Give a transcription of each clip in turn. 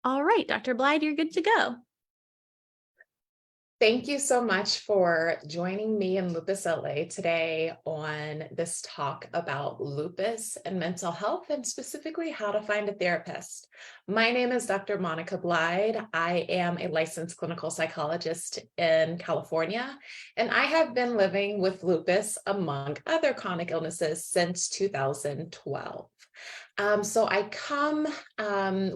All right, Dr. Blied, you're good to go. Thank you so much for joining me in Lupus LA today on this talk about lupus and mental health, and specifically how to find a therapist. My name is Dr. Monica Blied. I am a licensed clinical psychologist in California, and I have been living with lupus, among other chronic illnesses, since 2012. So I come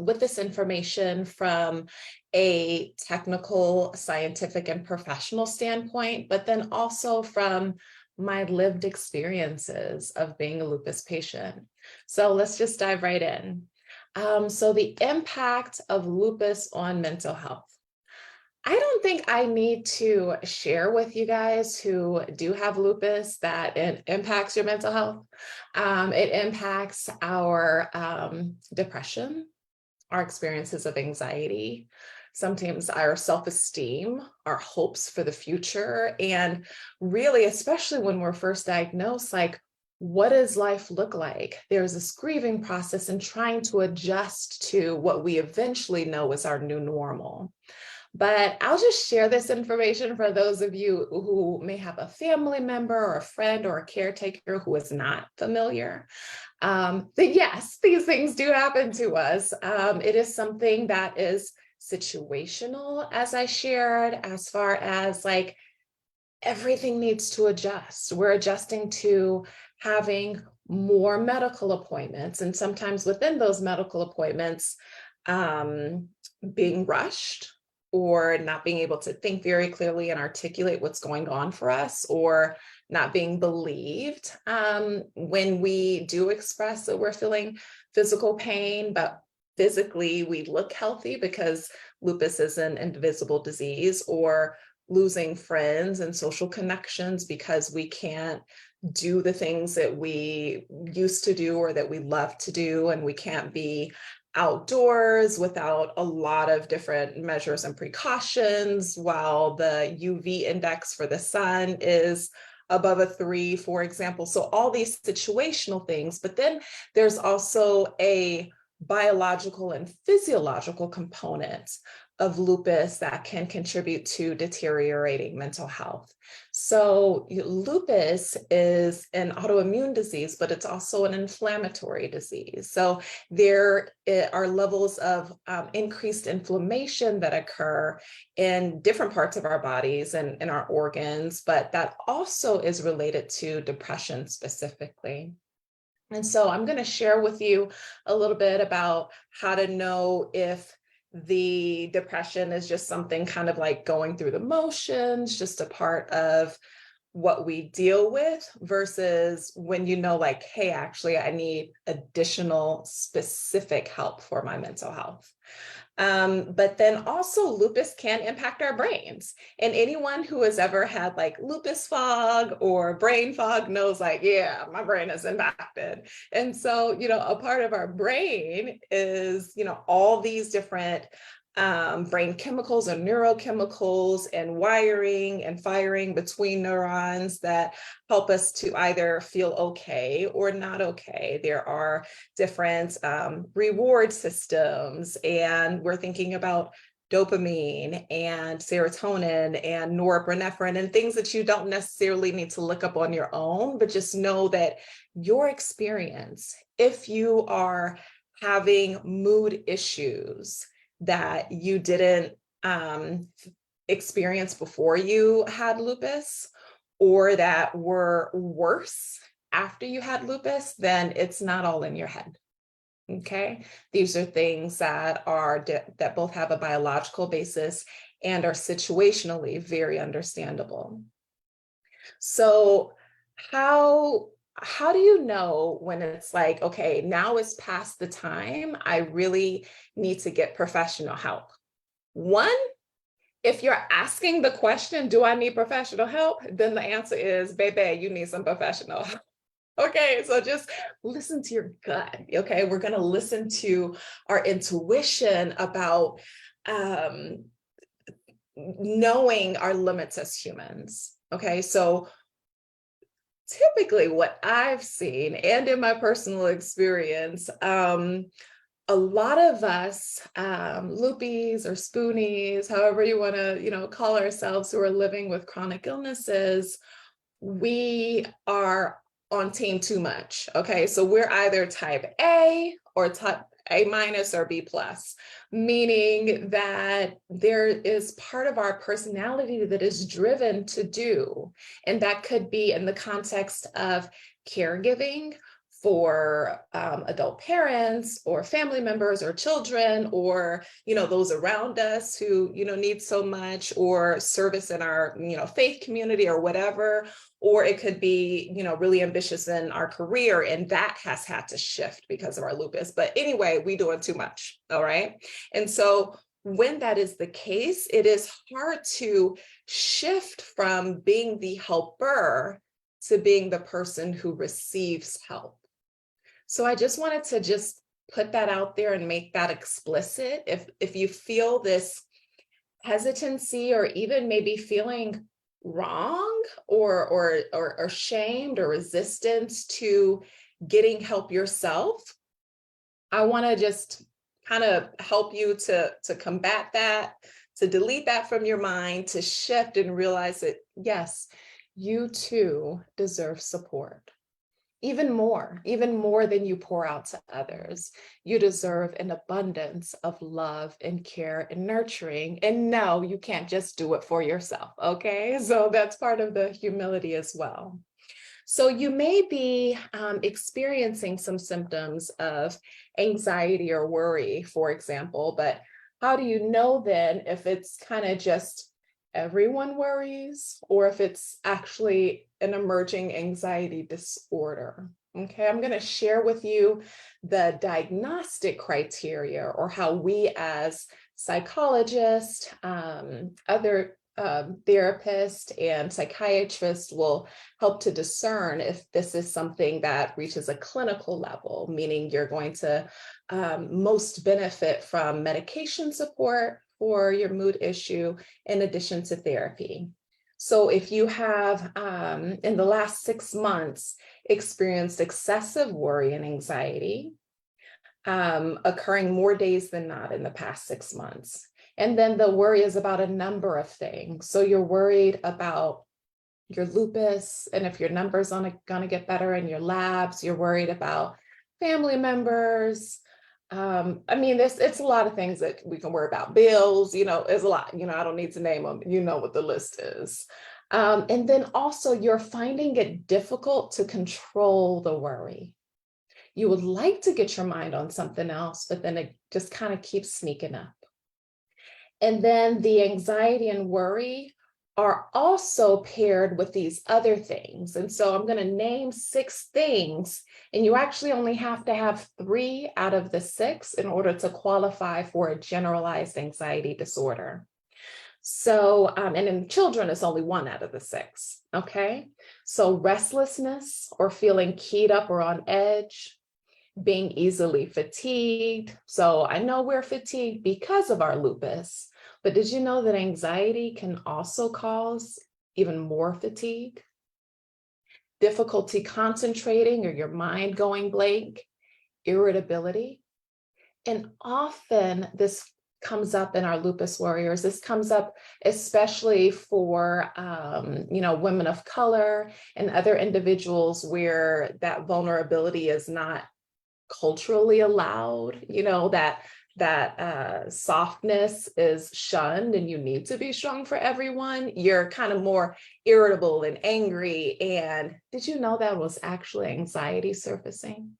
with this information from a technical, scientific, and professional standpoint, but then also from my lived experiences of being a lupus patient. So let's just dive right in. So the impact of lupus on mental health. I don't think I need to share with you guys who do have lupus that it impacts your mental health. It impacts our depression, our experiences of anxiety, sometimes our self-esteem, our hopes for the future, and really, especially when we're first diagnosed, like, what does life look like? There's this grieving process and trying to adjust to what we eventually know is our new normal. But I'll just share this information for those of you who may have a family member or a friend or a caretaker who is not familiar. That yes, these things do happen to us. It is something that is situational, as I shared, as far as like everything needs to adjust. We're adjusting to having more medical appointments, and sometimes within those medical appointments, being rushed or not being able to think very clearly and articulate what's going on for us, or not being believed when we do express that we're feeling physical pain, but physically we look healthy because lupus is an indivisible disease, or losing friends and social connections because we can't do the things that we used to do or that we love to do, and we can't be outdoors without a lot of different measures and precautions, while the UV index for the sun is above a 3, for example. So all these situational things, but then there's also a biological and physiological component of lupus that can contribute to deteriorating mental health. So lupus is an autoimmune disease, but it's also an inflammatory disease. So there are levels of increased inflammation that occur in different parts of our bodies and in our organs, but that also is related to depression specifically. And so I'm going to share with you a little bit about how to know if the depression is just something kind of like going through the motions, just a part of what we deal with, versus when you know, like, hey, actually, I need additional specific help for my mental health. But then also lupus can impact our brains. And anyone who has ever had like lupus fog or brain fog knows, like, yeah, my brain is impacted. And so, a part of our brain is, all these different brain chemicals and neurochemicals and wiring and firing between neurons that help us to either feel okay or not okay. There are different reward systems, and we're thinking about dopamine and serotonin and norepinephrine and things that you don't necessarily need to look up on your own, but just know that your experience, if you are having mood issues that you didn't experience before you had lupus, or that were worse after you had lupus, then it's not all in your head. Okay, these are things that that both have a biological basis and are situationally very understandable. So how do you know when it's like, okay, now is past the time I really need to get professional help? One, if you're asking the question, do I need professional help? Then the answer is, baby, you need some professional help. Okay, so just listen to your gut. Okay, we're going to listen to our intuition about knowing our limits as humans. Okay, so typically what I've seen, and in my personal experience, a lot of us, Loopies or Spoonies, however you want to, call ourselves, who are living with chronic illnesses, we are on team too much. Okay, so we're either type A or type A minus or B plus, meaning that there is part of our personality that is driven to do, and that could be in the context of caregiving for adult parents or family members or children, or those around us who need so much, or service in our faith community or whatever. Or it could be really ambitious in our career, and that has had to shift because of our lupus. But anyway, we doing too much. All right. And so when that is the case, it is hard to shift from being the helper to being the person who receives help. So I just wanted to just put that out there and make that explicit. If you feel this hesitancy, or even maybe feeling wrong or shamed or resistance to getting help yourself, I want to just kind of help you to combat that, to delete that from your mind, to shift and realize that, yes, you too deserve support. Even more than you pour out to others. You deserve an abundance of love and care and nurturing. And no, you can't just do it for yourself, okay? So that's part of the humility as well. So you may be experiencing some symptoms of anxiety or worry, for example, but how do you know then if it's kind of just everyone worries, or if it's actually an emerging anxiety disorder? Okay, I'm going to share with you the diagnostic criteria, or how we as psychologists, other therapists and psychiatrists will help to discern if this is something that reaches a clinical level, meaning you're going to most benefit from medication support for your mood issue in addition to therapy. So if you have, in the last 6 months, experienced excessive worry and anxiety, occurring more days than not in the past 6 months, and then the worry is about a number of things. So you're worried about your lupus, and if your numbers are going to get better in your labs, you're worried about family members. It's a lot of things that we can worry about. Bills, there's a lot, I don't need to name them. You know what the list is. And then also you're finding it difficult to control the worry. You would like to get your mind on something else, but then it just kind of keeps sneaking up. And then the anxiety and worry are also paired with these other things. And so I'm going to name 6 things, and you actually only have to have 3 out of the 6 in order to qualify for a generalized anxiety disorder. So, and in children, it's only 1 out of the 6. Okay. So restlessness, or feeling keyed up or on edge, being easily fatigued. So I know we're fatigued because of our lupus, but did you know that anxiety can also cause even more fatigue? Difficulty concentrating, or your mind going blank, irritability. And often this comes up in our lupus warriors. This comes up especially for, women of color and other individuals where that vulnerability is not culturally allowed, that softness is shunned, and you need to be strong for everyone. You're kind of more irritable and angry. And did you know that was actually anxiety surfacing?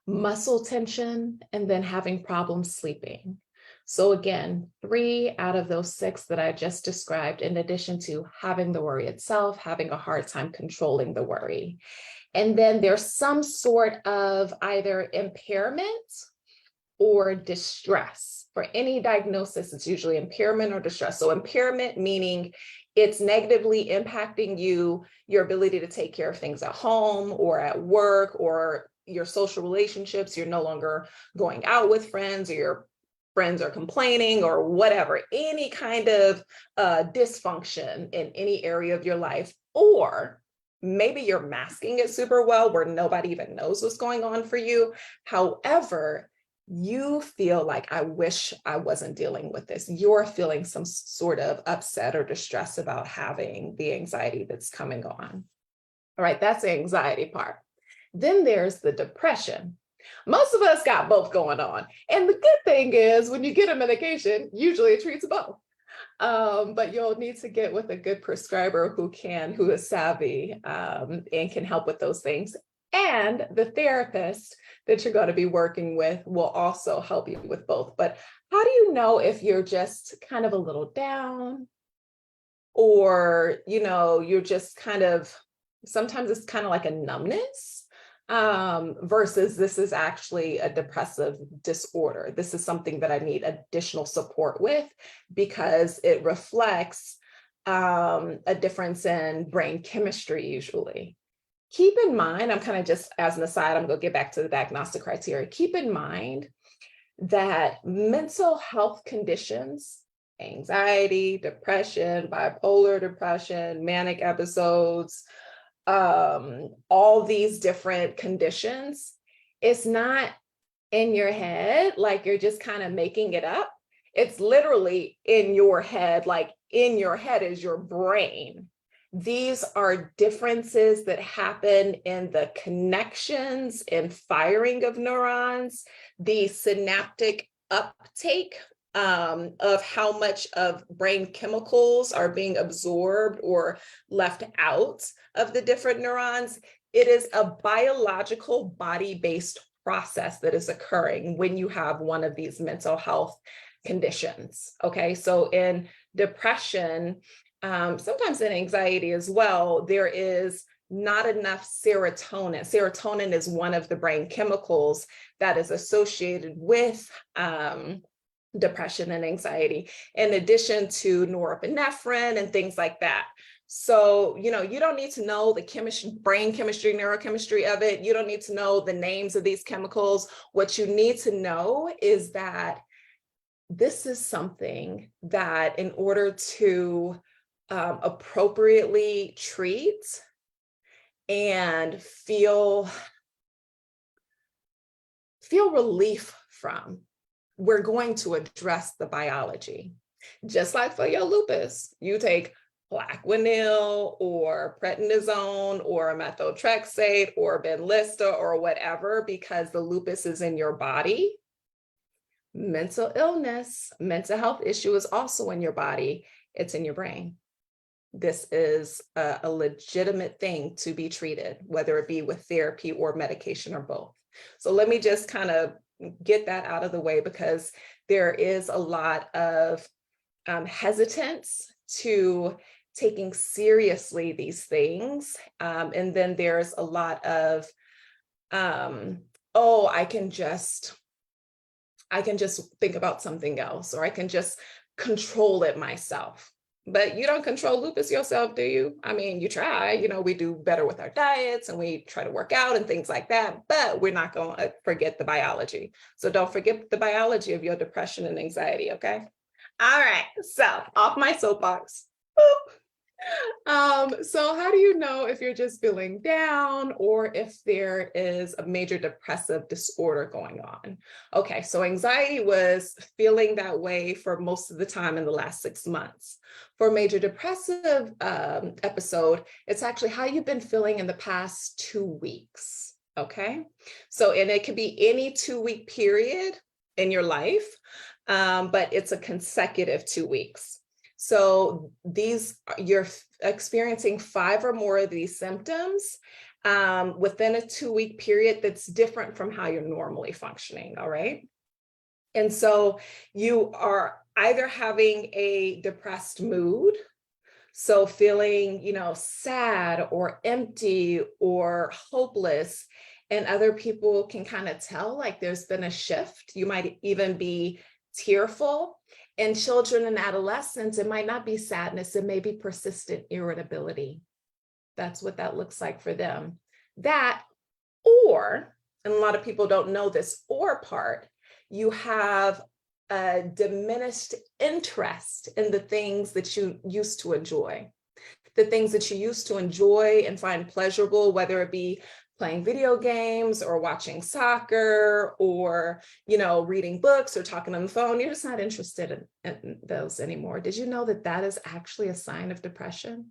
Muscle tension, and then having problems sleeping. So again, 3 out of those 6 that I just described, in addition to having the worry itself, having a hard time controlling the worry. And then there's some sort of either impairment or distress. For any diagnosis, it's usually impairment or distress. So impairment meaning it's negatively impacting your ability to take care of things at home or at work, or your social relationships. You're no longer going out with friends, or your friends are complaining, or whatever, any kind of dysfunction in any area of your life. Or maybe you're masking it super well where nobody even knows what's going on for you. However, you feel like, I wish I wasn't dealing with this. You're feeling some sort of upset or distress about having the anxiety that's coming on. All right, that's the anxiety part. Then there's the depression. Most of us got both going on. And the good thing is when you get a medication, usually it treats both. But you'll need to get with a good prescriber who is savvy and can help with those things. And the therapist that you're going to be working with will also help you with both. But how do you know if you're just kind of a little down, or, you're just kind of, sometimes it's kind of like a numbness, versus this is actually a depressive disorder. This is something that I need additional support with because it reflects a difference in brain chemistry usually. Keep in mind, I'm kind of just as an aside, I'm going to get back to the diagnostic criteria. Keep in mind that mental health conditions, anxiety, depression, bipolar depression, manic episodes, all these different conditions, it's not in your head like you're just kind of making it up. It's literally in your head, like in your head is your brain. These are differences that happen in the connections and firing of neurons, the synaptic uptake of how much of brain chemicals are being absorbed or left out of the different neurons. It is a biological body-based process that is occurring when you have one of these mental health conditions. Okay, so in depression, sometimes in anxiety as well, there is not enough serotonin. Serotonin is one of the brain chemicals that is associated with depression and anxiety, in addition to norepinephrine and things like that. So, you don't need to know the chemistry, brain chemistry, neurochemistry of it. You don't need to know the names of these chemicals. What you need to know is that this is something that in order to appropriately treat and feel relief from, we're going to address the biology. Just like for your lupus, you take Plaquenil or prednisone or methotrexate or Benlysta or whatever, because the lupus is in your body. Mental illness, mental health issue is also in your body. It's in your brain. This is a legitimate thing to be treated, whether it be with therapy or medication or both. So let me just kind of get that out of the way, because there is a lot of hesitance to taking seriously these things. And then there's a lot of, I can just think about something else, or I can just control it myself. But you don't control lupus yourself, do you? I mean, you try, we do better with our diets and we try to work out and things like that, but we're not going to forget the biology. So don't forget the biology of your depression and anxiety, okay? All right, so off my soapbox. So how do you know if you're just feeling down or if there is a major depressive disorder going on? Okay, so anxiety was feeling that way for most of the time in the last 6 months. For a major depressive episode, it's actually how you've been feeling in the past 2 weeks. Okay, so and it could be any 2-week period in your life, but it's a consecutive 2 weeks. So you're experiencing 5 or more of these symptoms within a 2-week period that's different from how you're normally functioning, all right? And so you are either having a depressed mood, so feeling, sad or empty or hopeless, and other people can kind of tell like there's been a shift. You might even be tearful. In children and adolescents, it might not be sadness, it may be persistent irritability. That's what that looks like for them. That, or, and a lot of people don't know this or part, you have a diminished interest in the things that you used to enjoy. The things that you used to enjoy and find pleasurable, whether it be playing video games or watching soccer or, reading books or talking on the phone. You're just not interested in those anymore. Did you know that that is actually a sign of depression?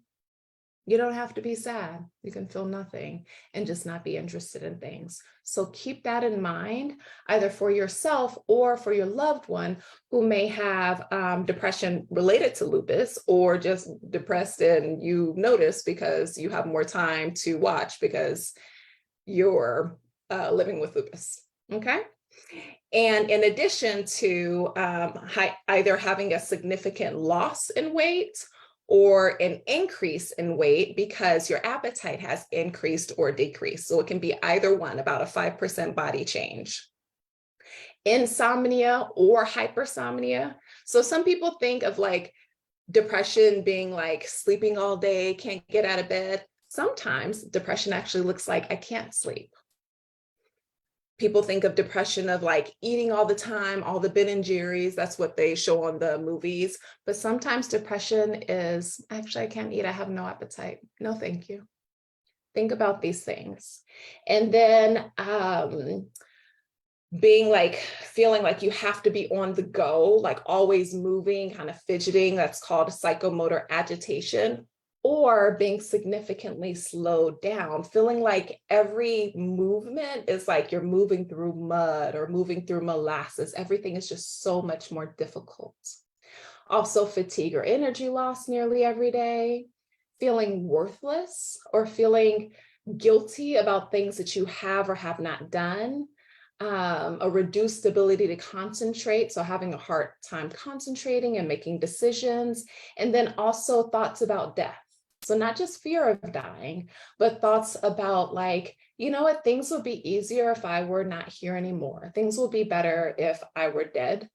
You don't have to be sad. You can feel nothing and just not be interested in things. So keep that in mind, either for yourself or for your loved one who may have depression related to lupus, or just depressed and you notice because you have more time to watch because you're living with lupus. Okay. And in addition to either having a significant loss in weight or an increase in weight because your appetite has increased or decreased. So it can be either one, about a 5% body change. Insomnia or hypersomnia. So some people think of like depression being like sleeping all day, can't get out of bed. Sometimes depression actually looks like I can't sleep. People think of depression of like eating all the time, all the Ben and Jerry's. That's what they show on the movies. But sometimes depression is actually, I can't eat. I have no appetite. No, thank you. Think about these things. And then being like, feeling like you have to be on the go, like always moving, kind of fidgeting. That's called psychomotor agitation. Or being significantly slowed down, feeling like every movement is like you're moving through mud or moving through molasses. Everything is just so much more difficult. Also, fatigue or energy loss nearly every day, feeling worthless or feeling guilty about things that you have or have not done. A reduced ability to concentrate, so having a hard time concentrating and making decisions, and then also thoughts about death. So not just fear of dying, but thoughts about like, you know what, things would be easier if I were not here anymore. Things would be better if I were dead.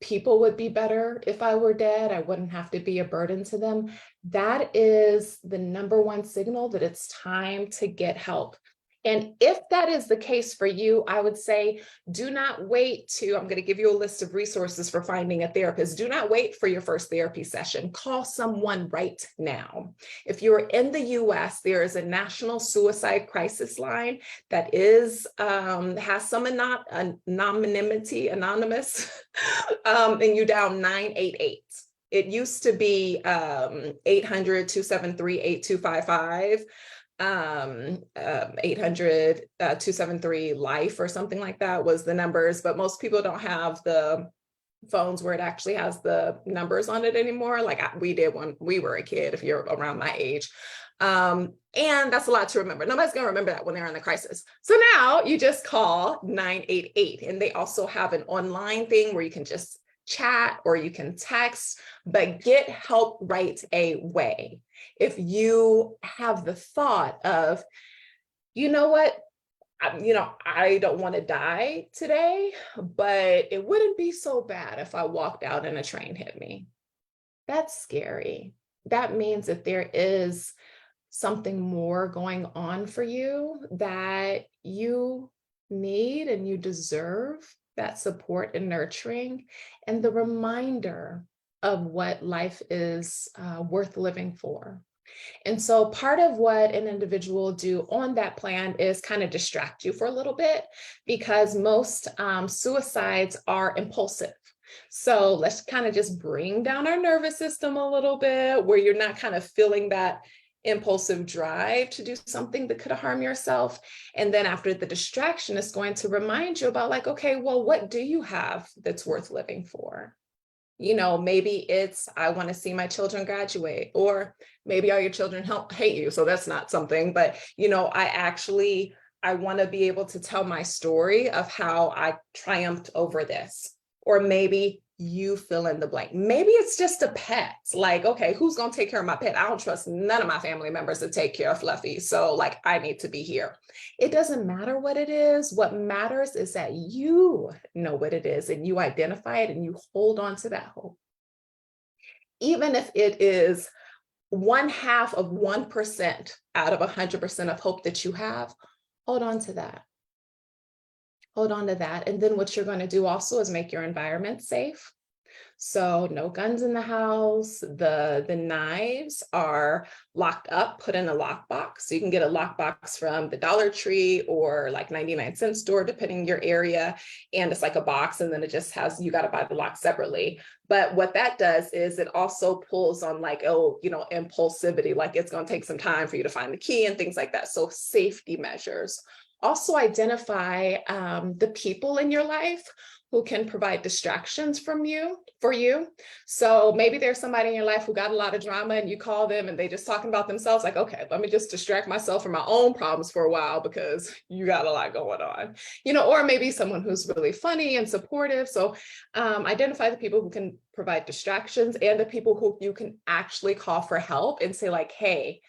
People would be better if I were dead. I wouldn't have to be a burden to them. That is the number one signal that it's time to get help. And if that is the case for you, I would say, do not wait to, I'm going to give you a list of resources for finding a therapist. Do not wait for your first therapy session. Call someone right now. If you're in the US, there is a national suicide crisis line that is, has some anonymity, anonymous, and you dial 988. It used to be 800-273-8255. 800-273-LIFE or something like that was the numbers, but most people don't have the phones where it actually has the numbers on it anymore. Like we did when we were a kid, if you're around my age. And that's a lot to remember. Nobody's going to remember that when they're in the crisis. So now you just call 988, and they also have an online thing where you can just chat or you can text, but get help right away. If you have the thought of, you know what, I don't want to die today, but it wouldn't be so bad if I walked out and a train hit me. That's scary. That means that there is something more going on for you, that you need and you deserve that support and nurturing, and the reminder of what life is worth living for. And so part of what an individual will do on that plan is kind of distract you for a little bit, because most suicides are impulsive. So let's kind of just bring down our nervous system a little bit, where you're not kind of feeling that impulsive drive to do something that could harm yourself. And then after the distraction, is going to remind you about like, okay, well, what do you have that's worth living for? Maybe it's, I want to see my children graduate, or maybe all your children hate you. So that's not something, but, I want to be able to tell my story of how I triumphed over this. Or maybe you fill in the blank. Maybe it's just a pet. Like, okay, who's going to take care of my pet? I don't trust none of my family members to take care of Fluffy. So like, I need to be here. It doesn't matter what it is. What matters is that you know what it is and you identify it and you hold on to that hope. Even if it is 1/2 of 1% out of 100% of hope that you have, hold on to that. Hold on to that. And then what you're going to do also is make your environment safe. So no guns in the house. The knives are locked up, put in a lockbox. So you can get a lockbox from the Dollar Tree or like 99-cent store, depending your area. And it's like a box, and then it just has, you got to buy the lock separately. But what that does is it also pulls on like, oh, impulsivity, like it's going to take some time for you to find the key and things like that. So safety measures. Also identify the people in your life who can provide distractions for you. So maybe there's somebody in your life who got a lot of drama and you call them and they just talking about themselves, like, okay, let me just distract myself from my own problems for a while because you got a lot going on, or maybe someone who's really funny and supportive. So identify the people who can provide distractions and the people who you can actually call for help and say like, hey,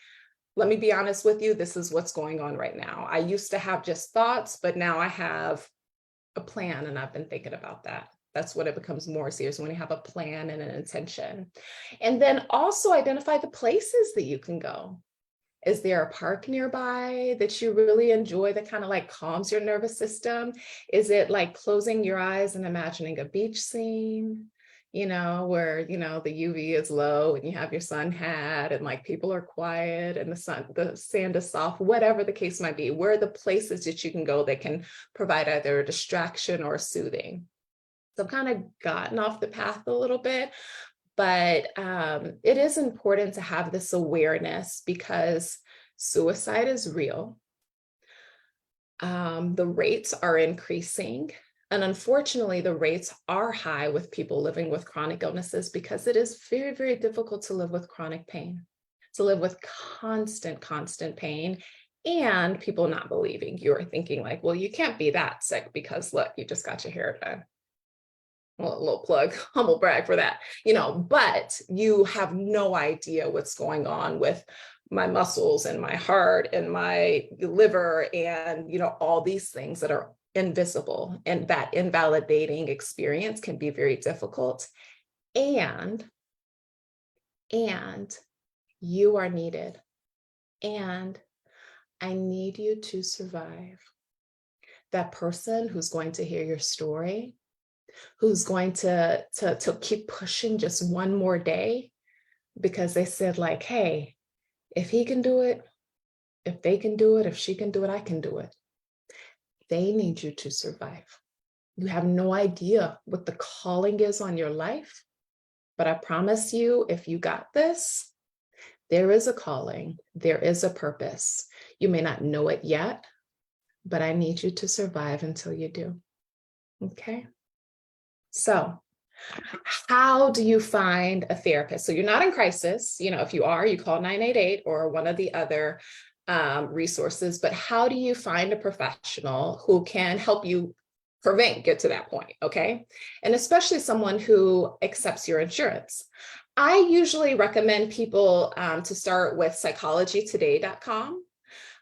let me be honest with you, this is what's going on right now. I used to have just thoughts, but now I have a plan and I've been thinking about that. That's when it becomes more serious, when you have a plan and an intention. And then also identify the places that you can go. Is there a park nearby that you really enjoy that kind of like calms your nervous system? Is it like closing your eyes and imagining a beach scene? Where, the UV is low and you have your sun hat and like people are quiet and the sand is soft, whatever the case might be. Where are the places that you can go that can provide either a distraction or soothing? So I've kind of gotten off the path a little bit, but it is important to have this awareness because suicide is real. The rates are increasing. And unfortunately, the rates are high with people living with chronic illnesses because it is very, very difficult to live with chronic pain, to live with constant pain, and people not believing you or thinking like, well, you can't be that sick because look, you just got your hair done. Well, a little plug, humble brag for that, but you have no idea what's going on with my muscles and my heart and my liver and, all these things that are invisible, and that invalidating experience can be very difficult. And you are needed. And I need you to survive. That person who's going to hear your story, who's going to keep pushing just one more day because they said like, hey, if he can do it, if they can do it, if she can do it, I can do it. They need you to survive. You have no idea what the calling is on your life, but I promise you, if you got this, there is a calling, there is a purpose. You may not know it yet, but I need you to survive until you do. Okay? So how do you find a therapist? So you're not in crisis. If you are, you call 988 or one of the other resources, but how do you find a professional who can help you get to that point? Okay. And especially someone who accepts your insurance. I usually recommend people to start with psychologytoday.com.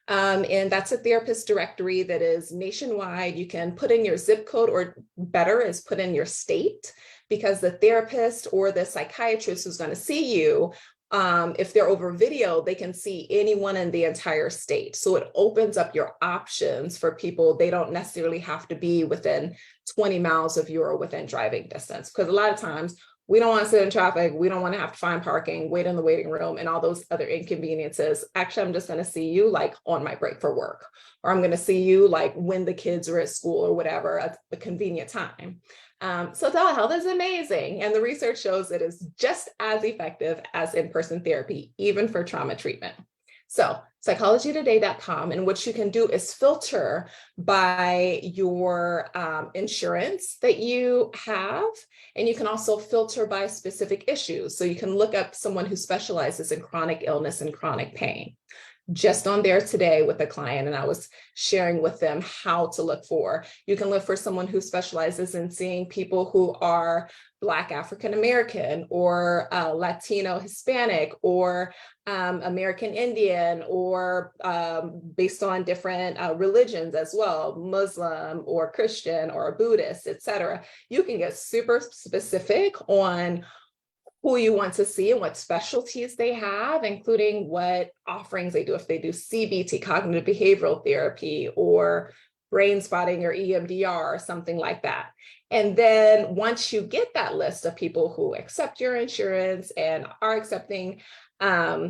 And that's a therapist directory that is nationwide. You can put in your zip code, or better is put in your state, because the therapist or the psychiatrist who's going to see you, if they're over video, they can see anyone in the entire state. So it opens up your options for people. They don't necessarily have to be within 20 miles of you or within driving distance, because a lot of times we don't want to sit in traffic. We don't want to have to find parking, wait in the waiting room, and all those other inconveniences. Actually, I'm just going to see you like on my break for work, or I'm going to see you like when the kids are at school or whatever at a convenient time. So telehealth is amazing. And the research shows it is just as effective as in-person therapy, even for trauma treatment. So psychologytoday.com, and what you can do is filter by your insurance that you have. And you can also filter by specific issues. So you can look up someone who specializes in chronic illness and chronic pain. Just on there today with a client, and I was sharing with them how to look for. You can look for someone who specializes in seeing people who are Black African American, or Latino Hispanic, or American Indian, or based on different religions as well, Muslim or Christian or Buddhist, etc. You can get super specific on who you want to see and what specialties they have, including what offerings they do. If they do CBT, cognitive behavioral therapy, or brain spotting or EMDR or something like that. And then once you get that list of people who accept your insurance and are accepting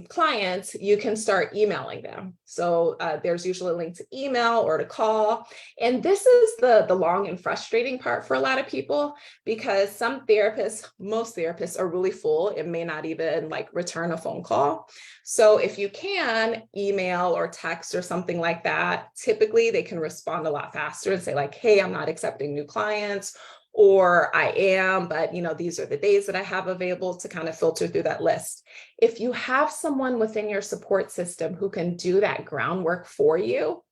clients, you can start emailing them. So there's usually a link to email or to call. And this is the long and frustrating part for a lot of people, because some therapists, most therapists are really full. It may not even like return a phone call. So if you can email or text or something like that, typically they can respond a lot faster and say like, hey, I'm not accepting new clients, or I am, but these are the days that I have available, to kind of filter through that list. If you have someone within your support system who can do that groundwork for you,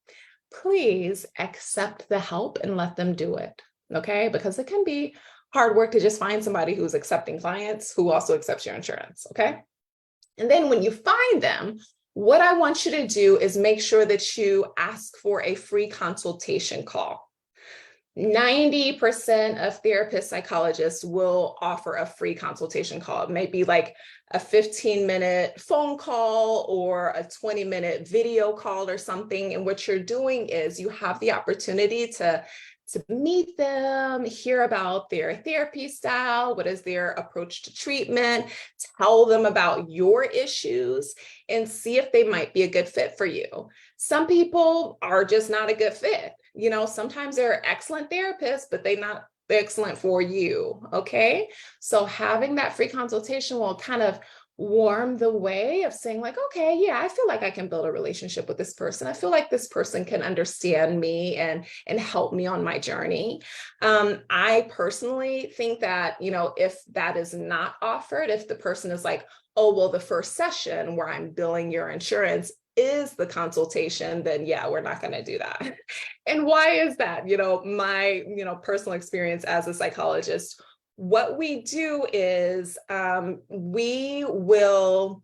please accept the help and let them do it. Okay? Because it can be hard work to just find somebody who's accepting clients who also accepts your insurance. Okay? And then when you find them, what I want you to do is make sure that you ask for a free consultation call. 90% of therapists, psychologists will offer a free consultation call. It may be like a 15-minute phone call or a 20-minute video call or something. And what you're doing is you have the opportunity to meet them, hear about their therapy style, what is their approach to treatment, tell them about your issues, and see if they might be a good fit for you. Some people are just not a good fit. Sometimes they're excellent therapists, but they're not excellent for you. Okay. So having that free consultation will kind of warm the way of saying like, okay, yeah, I feel like I can build a relationship with this person. I feel like this person can understand me and help me on my journey. I personally think that, if that is not offered, if the person is like, oh, well, the first session where I'm billing your insurance is the consultation, then yeah, we're not going to do that. And why is that? My, personal experience as a psychologist, what we do is we will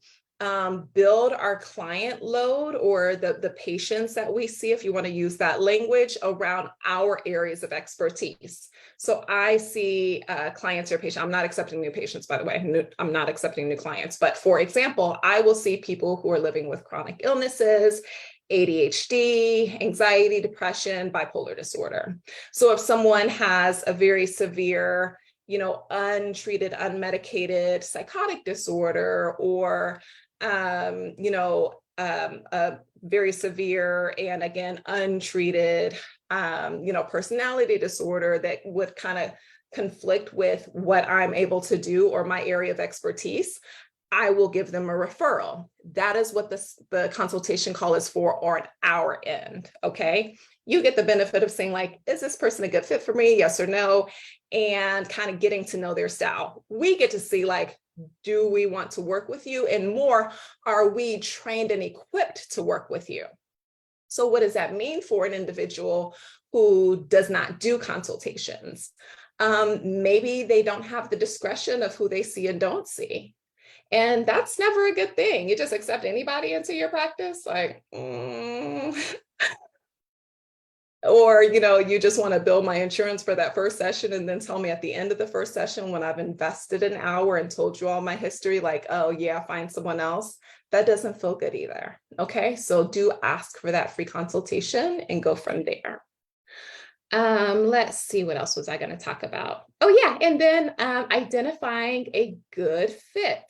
build our client load, or the patients that we see, if you want to use that language, around our areas of expertise. So I see clients or patients. I'm not accepting new patients, by the way. I'm not accepting new clients. But for example, I will see people who are living with chronic illnesses, ADHD, anxiety, depression, bipolar disorder. So if someone has a very severe, untreated, unmedicated psychotic disorder, or a very severe and again untreated personality disorder that would kind of conflict with what I'm able to do or my area of expertise, I will give them a referral. That is what the consultation call is for on our end. Okay. You get the benefit of saying like, is this person a good fit for me? Yes or no? And kind of getting to know their style. We get to see like, do we want to work with you? And more, are we trained and equipped to work with you? So what does that mean for an individual who does not do consultations? Maybe they don't have the discretion of who they see and don't see. And that's never a good thing. You just accept anybody into your practice, like, or, you just want to bill my insurance for that first session and then tell me at the end of the first session, when I've invested an hour and told you all my history, like, oh yeah, find someone else. That doesn't feel good either. Okay. So do ask for that free consultation and go from there. Let's see, what else was I going to talk about? Oh yeah. And then identifying a good fit.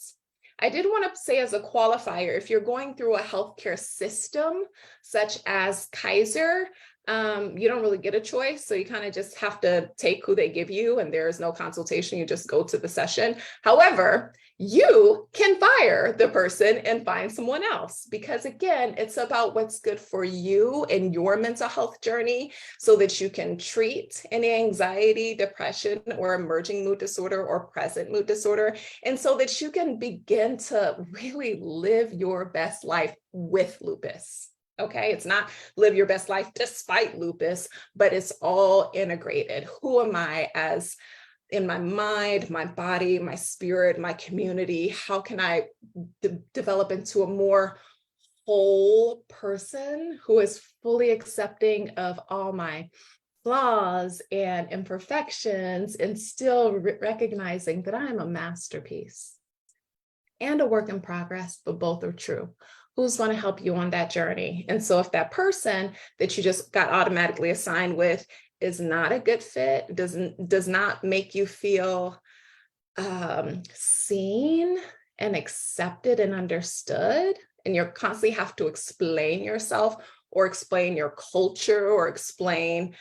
I did want to say as a qualifier, if you're going through a healthcare system such as Kaiser, you don't really get a choice. So you kind of just have to take who they give you, and there is no consultation. You just go to the session. However, you can fire the person and find someone else, because again, it's about what's good for you and your mental health journey, so that you can treat any anxiety, depression, or emerging mood disorder or present mood disorder. And so that you can begin to really live your best life with lupus. Okay, it's not live your best life despite lupus, but it's all integrated. Who am I as in my mind, my body, my spirit, my community? How can I develop into a more whole person who is fully accepting of all my flaws and imperfections, and still recognizing that I am a masterpiece and a work in progress, but both are true. who's going to help you on that journey. And so if that person that you just got automatically assigned with is not a good fit, does not make you feel seen and accepted and understood, and you constantly have to explain yourself or explain your culture or explain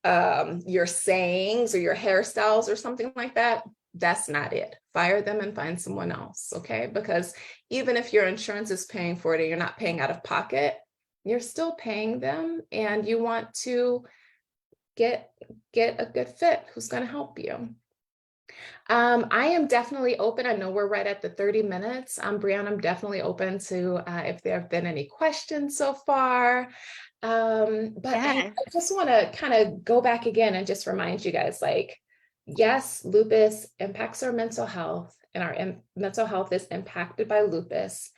your sayings or your hairstyles or something like that, that's not it. Fire them and find someone else, okay? Because even if your insurance is paying for it and you're not paying out of pocket, you're still paying them, and you want to get a good fit who's going to help you. I am definitely open. I know we're right at the 30 minutes. Brianna, I'm definitely open to if there have been any questions so far. But I just want to kind of go back again and just remind you guys, like, yes, lupus impacts our mental health, and our mental health is impacted by lupus.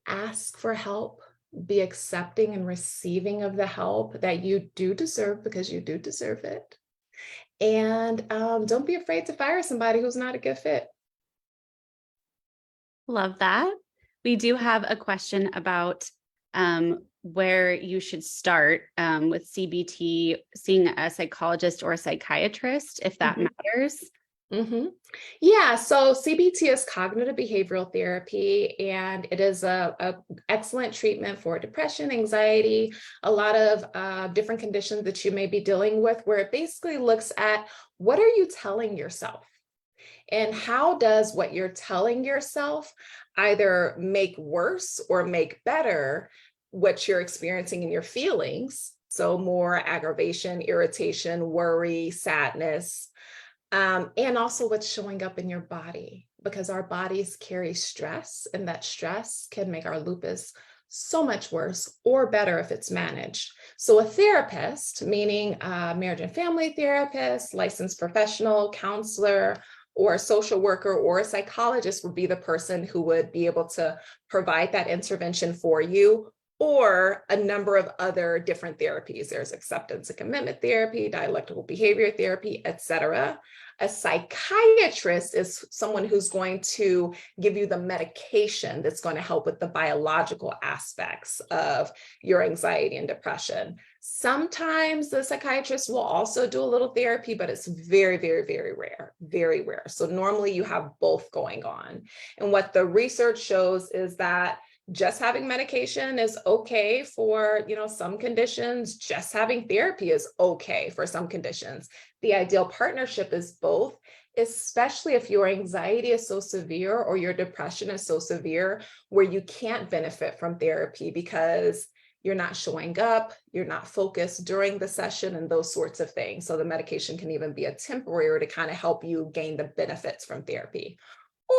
Ask for help. Be accepting and receiving of the help that you do deserve, because you do deserve it. And don't be afraid to fire somebody who's not a good fit. Love that. We do have a question about where you should start with CBT, seeing a psychologist or a psychiatrist, if that matters. Yeah, so CBT is cognitive behavioral therapy, and it is a excellent treatment for depression, anxiety, a lot of different conditions that you may be dealing with, where it basically looks at what are you telling yourself, and how does what you're telling yourself either make worse or make better what you're experiencing in your feelings. So more aggravation, irritation, worry, sadness. And also what's showing up in your body, because our bodies carry stress, and that stress can make our lupus so much worse or better if it's managed. So a therapist, meaning a marriage and family therapist, licensed professional, counselor, or a social worker or a psychologist would be the person who would be able to provide that intervention for you, or a number of other different therapies. There's acceptance and commitment therapy, dialectical behavior therapy, etc. A psychiatrist is someone who's going to give you the medication that's going to help with the biological aspects of your anxiety and depression. Sometimes the psychiatrist will also do a little therapy, but it's very, very, very rare, very rare. So normally you have both going on. And what the research shows is that just having medication is okay for, some conditions. Just having therapy is okay for some conditions. The ideal partnership is both, especially if your anxiety is so severe or your depression is so severe where you can't benefit from therapy because you're not showing up, you're not focused during the session, and those sorts of things. So the medication can even be a temporary to kind of help you gain the benefits from therapy.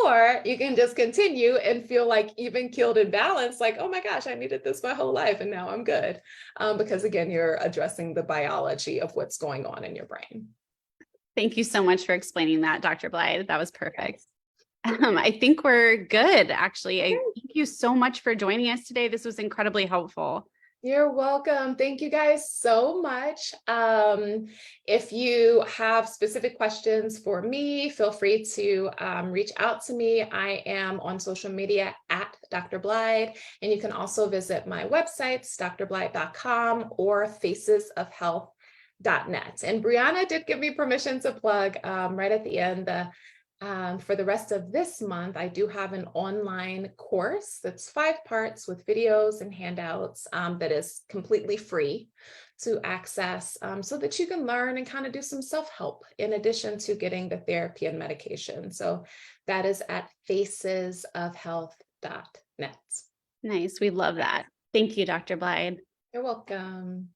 Or you can just continue and feel like even keeled and balanced, like, oh my gosh, I needed this my whole life and now I'm good. Because again, you're addressing the biology of what's going on in your brain. Thank you so much for explaining that, Dr. Blied. That was perfect. I think we're good, actually. I thank you so much for joining us today. This was incredibly helpful. You're welcome. Thank you guys so much. If you have specific questions for me, feel free to reach out to me. I am on social media at Dr. Blied, and you can also visit my websites, drblied.com or facesofhealth.net. And Brianna did give me permission to plug right at the end. For the rest of this month, I do have an online course that's 5 parts with videos and handouts that is completely free to access so that you can learn and kind of do some self-help in addition to getting the therapy and medication. So that is at facesofhealth.net. Nice. We love that. Thank you, Dr. Blied. You're welcome.